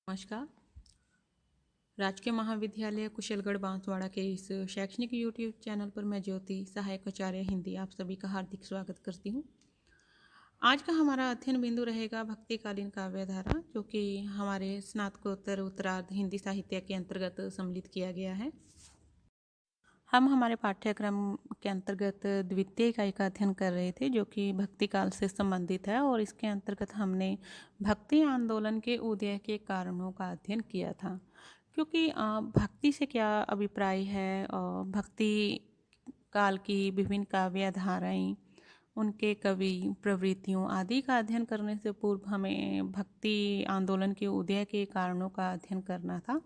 नमस्कार। राजकीय महाविद्यालय कुशलगढ़ बांसवाड़ा के इस शैक्षणिक यूट्यूब चैनल पर मैं ज्योति सहायक आचार्य हिंदी आप सभी का हार्दिक स्वागत करती हूँ। आज का हमारा अध्ययन बिंदु रहेगा भक्तिकालीन काव्य धारा, जो कि हमारे स्नातकोत्तर उत्तरार्ध हिंदी साहित्य के अंतर्गत सम्मिलित किया गया है। हम हमारे पाठ्यक्रम के अंतर्गत द्वितीय इकाई का अध्ययन कर रहे थे, जो कि भक्ति काल से संबंधित है, और इसके अंतर्गत हमने भक्ति आंदोलन के उदय के कारणों का अध्ययन किया था। क्योंकि भक्ति से क्या अभिप्राय है और भक्ति काल की विभिन्न काव्य धाराएं, उनके कवि, प्रवृत्तियों आदि का अध्ययन करने से पूर्व हमें भक्ति आंदोलन के उदय के कारणों का अध्ययन करना था।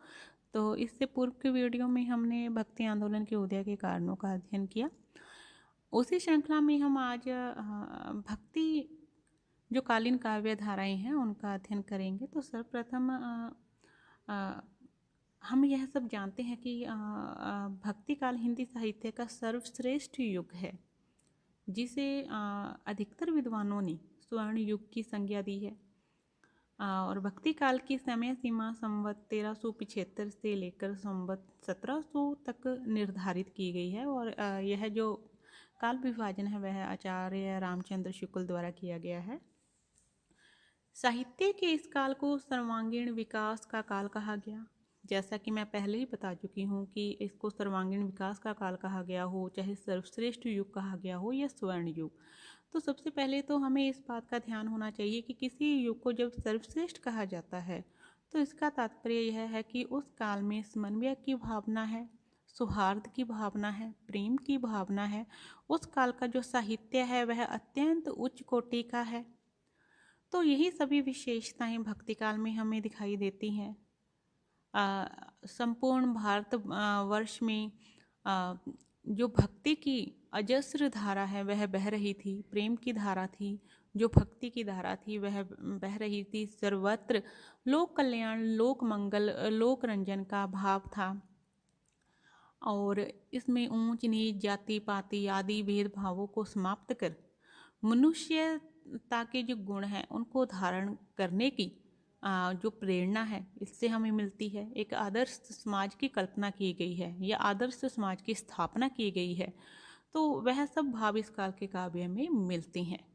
तो इससे पूर्व के वीडियो में हमने भक्ति आंदोलन के उदय के कारणों का अध्ययन किया। उसी श्रृंखला में हम आज भक्ति जो कालीन काव्य धाराएं हैं उनका अध्ययन करेंगे। तो सर्वप्रथम हम यह सब जानते हैं कि भक्ति काल हिंदी साहित्य का सर्वश्रेष्ठ युग है, जिसे अधिकतर विद्वानों ने स्वर्ण युग की संज्ञा दी है। और भक्ति काल की समय सीमा संवत 1375 से लेकर संवत 1700 तक निर्धारित की गई है, और यह जो काल विभाजन है वह आचार्य रामचंद्र शुक्ल द्वारा किया गया है। साहित्य के इस काल को सर्वांगीण विकास का काल कहा गया। जैसा कि मैं पहले ही बता चुकी हूँ कि इसको सर्वांगीण विकास का काल कहा गया हो, चाहे सर्वश्रेष्ठ युग कहा गया हो या स्वर्ण युग, तो सबसे पहले तो हमें इस बात का ध्यान होना चाहिए कि किसी युग को जब सर्वश्रेष्ठ कहा जाता है तो इसका तात्पर्य यह है कि उस काल में समन्वय की भावना है, सौहार्द की भावना है, प्रेम की भावना है। उस काल का जो साहित्य है वह अत्यंत उच्च कोटि का है। तो यही सभी विशेषताएं भक्ति काल में हमें दिखाई देती हैं। संपूर्ण भारत वर्ष में जो भक्ति की अजस्र धारा है वह बह रही थी, प्रेम की धारा थी, जो भक्ति की धारा थी वह बह रही थी। सर्वत्र लोक कल्याण, लोक मंगल, लोक रंजन का भाव था, और इसमें ऊंच नीच, जाति पाति आदि भेदभावों को समाप्त कर मनुष्यता के जो गुण हैं उनको धारण करने की जो प्रेरणा है इससे हमें मिलती है। एक आदर्श समाज की कल्पना की गई है या आदर्श समाज की स्थापना की गई है। तो वह सब भाव इस काल के काव्य में मिलते हैं।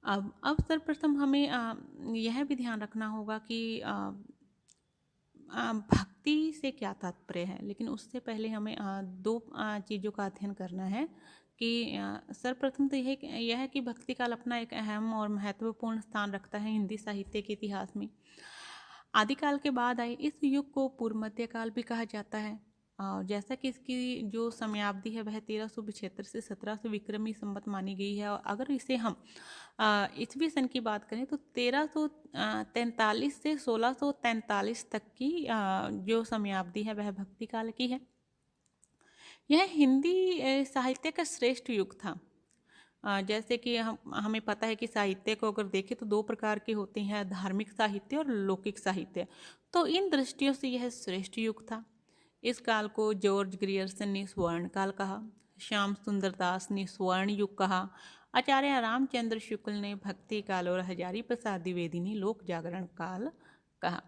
अब सर्वप्रथम हमें यह भी ध्यान रखना होगा कि भक्ति से क्या तात्पर्य है, लेकिन उससे पहले हमें दो चीज़ों का अध्ययन करना है कि सर्वप्रथम तो यह है कि भक्ति काल अपना एक अहम और महत्वपूर्ण स्थान रखता है हिंदी साहित्य के इतिहास में। आदिकाल के बाद आए इस युग को पूर्व मध्यकाल भी कहा जाता है, और जैसा कि इसकी जो समयावधि है वह 1375 से 1700 विक्रमी संवत मानी गई है। और अगर इसे हम ईस्वी सन की बात करें तो 1343 से 1643 तक की जो समयावधि है वह भक्ति काल की है। यह हिंदी साहित्य का श्रेष्ठ युग था। जैसे कि हमें पता है कि साहित्य को अगर देखें तो दो प्रकार के होते हैं, धार्मिक साहित्य और लौकिक साहित्य। तो इन दृष्टियों से यह श्रेष्ठ युग था। इस काल को जॉर्ज ग्रियर्सन ने स्वर्ण काल कहा, श्याम सुंदर दास ने स्वर्ण युग कहा, आचार्य रामचंद्र शुक्ल ने भक्ति काल और हजारी प्रसाद द्विवेदी ने लोक जागरण काल कहा।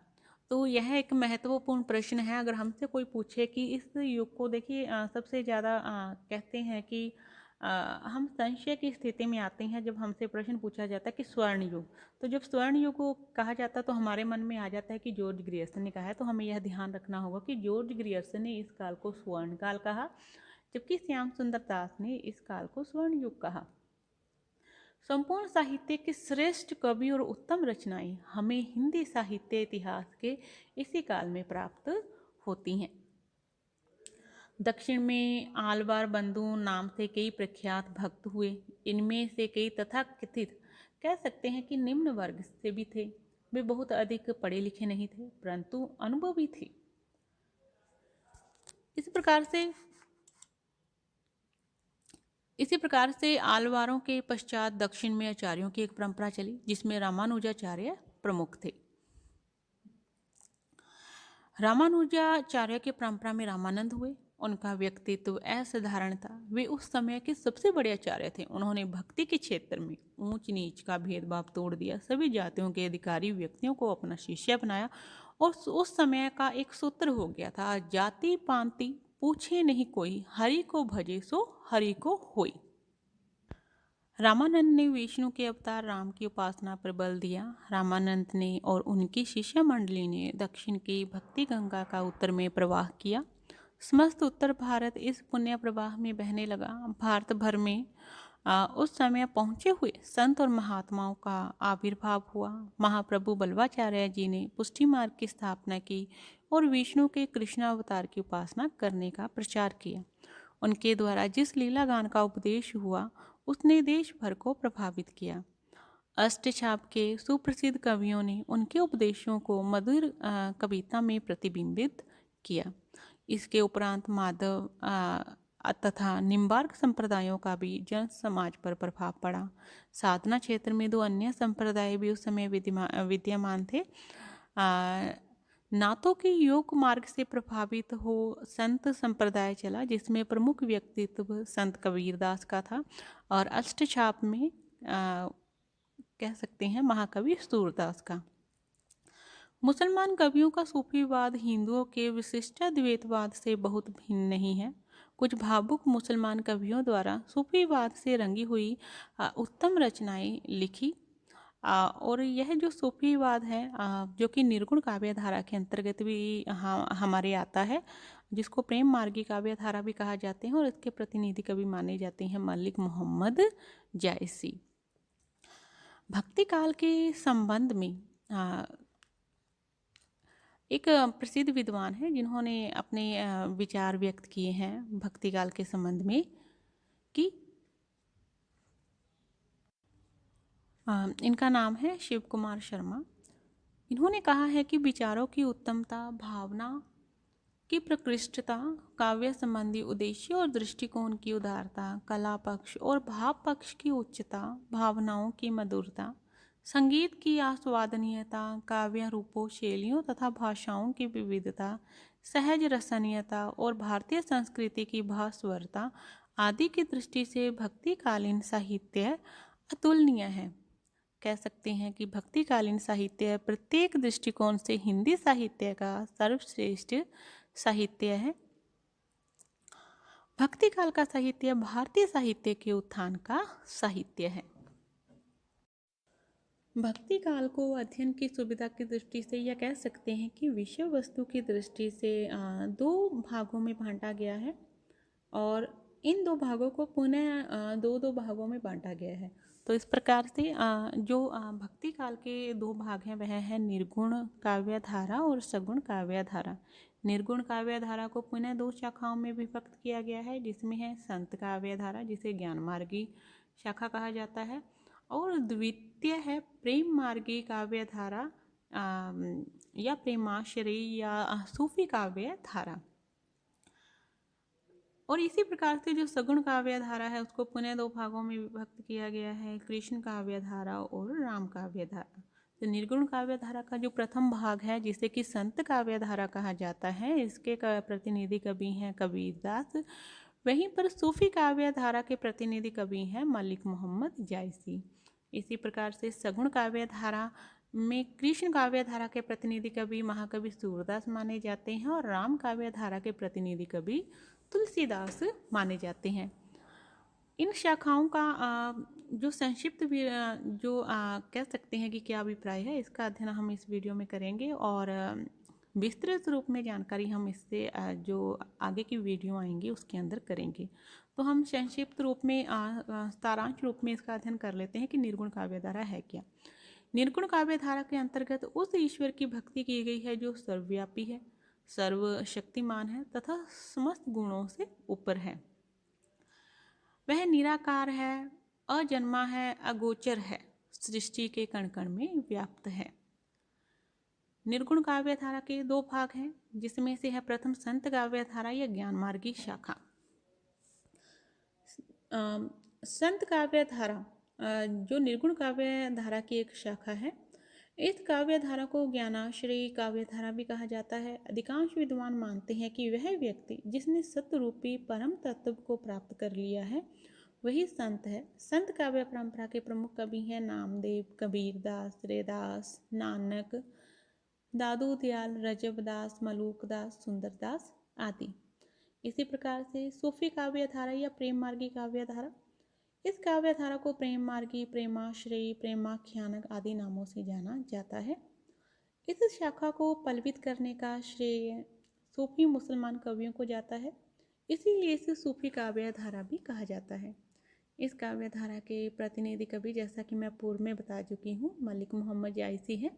तो यह एक महत्वपूर्ण प्रश्न है। अगर हमसे कोई पूछे कि इस युग को देखिए, सबसे ज़्यादा कहते हैं कि हम संशय की स्थिति में आते हैं जब हमसे प्रश्न पूछा जाता है कि स्वर्ण युग। तो जब स्वर्ण युग को कहा जाता है तो हमारे मन में आ जाता है कि जॉर्ज ग्रियर्सन ने कहा है। तो हमें यह ध्यान रखना होगा कि जॉर्ज ग्रियर्सन ने इस काल को स्वर्ण काल कहा, जबकि श्याम सुंदर दास ने इस काल को स्वर्ण युग कहा। संपूर्ण साहित्य के श्रेष्ठ कवि और उत्तम रचनाएं हमें हिंदी साहित्य इतिहास के इसी काल में प्राप्त होती हैं। दक्षिण में आलवार बंधु नाम से कई प्रख्यात भक्त हुए। इनमें से कई तथाकथित कह सकते हैं कि निम्न वर्ग से भी थे। वे बहुत अधिक पढ़े लिखे नहीं थे, परंतु अनुभवी थे। इसी प्रकार से आलवारों के पश्चात दक्षिण में आचार्यों की एक परंपरा चली, जिसमें रामानुजाचार्य प्रमुख थे। रामानुजाचार्य की परंपरा में रामानंद हुए उनका व्यक्तित्व असाधारण था। वे उस समय के सबसे बड़े आचार्य थे। उन्होंने भक्ति के क्षेत्र में ऊंच नीच का भेदभाव तोड़ दिया, सभी जातियों के अधिकारी व्यक्तियों को अपना शिष्य बनाया और उस समय का एक सूत्र हो गया था, जाति पांति पूछे नहीं कोई, हरि को भजे सो हरि को होई। रामानंद ने विष्णु के अवतार राम की उपासना पर बल दिया। रामानंद ने और उनकी शिष्य मंडली ने दक्षिण की भक्ति गंगा का उत्तर में प्रवाह किया। समस्त उत्तर भारत इस पुण्य प्रवाह में बहने लगा। भारत भर में उस समय पहुँचे हुए संत और महात्माओं का आविर्भाव हुआ। महाप्रभु बल्वाचार्य जी ने पुष्टि मार्ग की स्थापना की और विष्णु के कृष्ण अवतार की उपासना करने का प्रचार किया। उनके द्वारा जिस लीला गान का उपदेश हुआ उसने देश भर को प्रभावित किया। अष्टछाप के सुप्रसिद्ध कवियों ने उनके उपदेशों को मधुर कविता में प्रतिबिंबित किया। इसके उपरांत माधव तथा निम्बार्क संप्रदायों का भी जन समाज पर प्रभाव पड़ा। साधना क्षेत्र में 2 अन्य संप्रदाय भी उस समय विद्यमान थे। नाथों के योग मार्ग से प्रभावित हो संत संप्रदाय चला, जिसमें प्रमुख व्यक्तित्व संत कबीरदास का था, और अष्टछाप में कह सकते हैं महाकवि सूरदास का। मुसलमान कवियों का सूफीवाद हिंदुओं के विशिष्टाद्वैतवाद से बहुत भिन्न नहीं है। कुछ भावुक मुसलमान कवियों द्वारा सूफीवाद से रंगी हुई उत्तम रचनाएं लिखी, और यह जो सूफीवाद है जो कि निर्गुण काव्य धारा के अंतर्गत भी हमारे आता है, जिसको प्रेम मार्गी काव्य धारा भी कहा जाते हैं, और इसके प्रतिनिधि कवि माने जाते हैं मलिक मोहम्मद जायसी। भक्ति काल के संबंध में एक प्रसिद्ध विद्वान है जिन्होंने अपने विचार व्यक्त किए हैं भक्ति काल के संबंध में कि इनका नाम है शिव कुमार शर्मा। इन्होंने कहा है कि विचारों की उत्तमता, भावना की प्रकृष्टता, काव्य संबंधी उद्देश्य और दृष्टिकोण की उदारता, कला पक्ष और भाव पक्ष की उच्चता, भावनाओं की मधुरता, संगीत की आस्वादनीयता, काव्य रूपों, शैलियों तथा भाषाओं की विविधता, सहज रसनीयता और भारतीय संस्कृति की भास्वरता आदि की दृष्टि से भक्तिकालीन साहित्य अतुलनीय है। कह सकते हैं कि भक्तिकालीन साहित्य प्रत्येक दृष्टिकोण से हिंदी साहित्य का सर्वश्रेष्ठ साहित्य है। भक्तिकाल का साहित्य भारतीय साहित्य के उत्थान का साहित्य है। भक्ति काल को अध्ययन की सुविधा की दृष्टि से या कह सकते हैं कि विषय वस्तु की दृष्टि से 2 भागों में बांटा गया है, और इन 2 भागों को पुनः 2 भागों में बांटा गया है। तो इस प्रकार से जो भक्ति काल के 2 भाग हैं वह है निर्गुण काव्य धारा और सगुण काव्य धारा। निर्गुण काव्य धारा को पुनः 2 शाखाओं में विभक्त किया गया है, जिसमें है संत काव्य धारा, जिसे ज्ञान मार्गी शाखा कहा जाता है, और द्वितीय है प्रेम मार्गी काव्य धारा या प्रेमाश्रयी या सूफी काव्य धारा। और इसी प्रकार से जो सगुण काव्य धारा है उसको पुनः 2 भागों में विभक्त किया गया है, कृष्ण काव्य धारा और राम काव्य धारा। तो निर्गुण काव्य धारा का जो प्रथम भाग है, जिसे कि संत काव्य धारा कहा जाता है, इसके प्रतिनिधि कवि हैं कबीरदास। वहीं पर सूफी काव्य धारा के प्रतिनिधि कवि हैं मलिक मोहम्मद जायसी। इसी प्रकार से सगुण काव्य धारा में कृष्ण काव्य धारा के प्रतिनिधि कवि महाकवि सूरदास माने जाते हैं, और राम काव्य धारा के प्रतिनिधि कवि तुलसीदास माने जाते हैं। इन शाखाओं का जो संक्षिप्त जो कह सकते हैं कि क्या अभिप्राय है, इसका अध्ययन हम इस वीडियो में करेंगे, और विस्तृत रूप में जानकारी हम इससे जो आगे की वीडियो आएंगी उसके अंदर करेंगे। तो हम संक्षिप्त रूप में सारांश रूप में इसका अध्ययन कर लेते हैं कि निर्गुण काव्य धारा है क्या। निर्गुण काव्य धारा के अंतर्गत उस ईश्वर की भक्ति की गई है जो सर्वव्यापी है, सर्वशक्तिमान है तथा समस्त गुणों से ऊपर है। वह निराकार है, अजन्मा है, अगोचर है, सृष्टि के कण कण में व्याप्त है। निर्गुण काव्य धारा के 2 भाग हैं, जिसमें से है प्रथम संत काव्य धारा या ज्ञान मार्गी शाखा। संत काव्य धारा जो निर्गुण काव्य धारा की एक शाखा है, इस काव्य धारा को ज्ञानाश्रयी काव्य धारा भी कहा जाता है। अधिकांश विद्वान मानते हैं कि वह व्यक्ति जिसने सत्य परम तत्व को प्राप्त कर लिया है वही संत है। संत काव्य परंपरा के प्रमुख कवि हैं नामदेव, कबीरदास, रैदास, नानक, दादू दयाल, रजबदास, मलूकदास, सुंदरदास आदि। इसी प्रकार से सूफी काव्य धारा या प्रेम मार्गी काव्य धारा, इस काव्य धारा को प्रेम मार्गी, प्रेमाश्रयी, प्रेमाख्यानक आदि नामों से जाना जाता है। इस शाखा को पल्लवित करने का श्रेय सूफी मुसलमान कवियों को जाता है, इसीलिए इसे सूफी काव्य धारा भी कहा जाता है। इस काव्य धारा के प्रतिनिधि कवि, जैसा कि मैं पूर्व में बता चुकी हूँ, मलिक मोहम्मद जायसी है।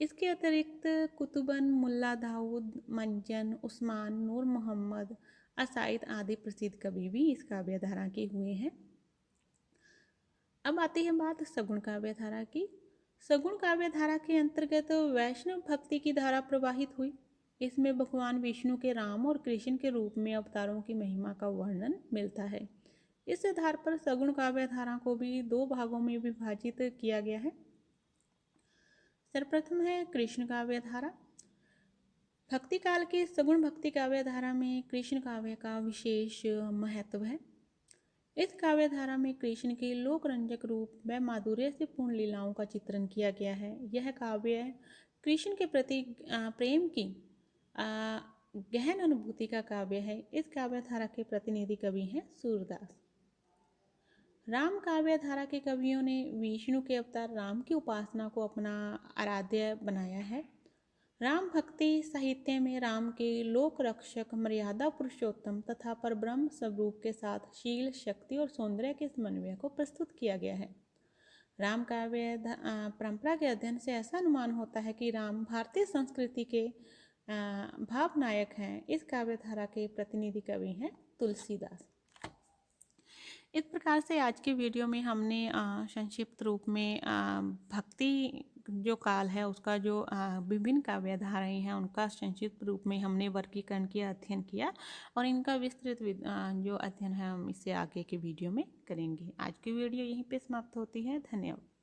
इसके अतिरिक्त कुतुबन, मुल्ला दाऊद, मंजन, उस्मान, नूर मोहम्मद, असाइद आदि प्रसिद्ध कवि भी इस काव्य धारा के हुए हैं। अब आती है बात सगुण काव्य धारा की। सगुण काव्य धारा के अंतर्गत वैष्णव भक्ति की धारा प्रवाहित हुई। इसमें भगवान विष्णु के राम और कृष्ण के रूप में अवतारों की महिमा का वर्णन मिलता है। इस आधार पर सगुण काव्य धारा को भी दो भागों में विभाजित किया गया है। सर्वप्रथम है कृष्ण काव्य धारा। भक्ति काल के सगुण भक्ति काव्य धारा में कृष्ण काव्य का विशेष महत्व है। इस काव्य धारा में कृष्ण के लोक रंजक रूप व माधुर्य से पूर्ण लीलाओं का चित्रण किया गया है। यह काव्य कृष्ण के प्रति प्रेम की गहन अनुभूति का काव्य है। इस काव्य धारा के प्रतिनिधि कवि हैं सूरदास। राम काव्य धारा के कवियों ने विष्णु के अवतार राम की उपासना को अपना आराध्य बनाया है। राम भक्ति साहित्य में राम के लोक रक्षक, मर्यादा पुरुषोत्तम तथा परब्रह्म स्वरूप के साथ शील, शक्ति और सौंदर्य के समन्वय को प्रस्तुत किया गया है। राम काव्य परंपरा के अध्ययन से ऐसा अनुमान होता है कि राम भारतीय संस्कृति के भावनायक हैं। इस काव्य धारा के प्रतिनिधि कवि हैं तुलसीदास। इस प्रकार से आज के वीडियो में हमने संक्षिप्त रूप में भक्ति जो काल है उसका जो विभिन्न काव्य धाराएं हैं उनका संक्षिप्त रूप में हमने वर्गीकरण किया, अध्ययन किया और इनका विस्तृत जो अध्ययन है हम इससे आगे के वीडियो में करेंगे। आज की वीडियो यहीं पे समाप्त होती है। धन्यवाद।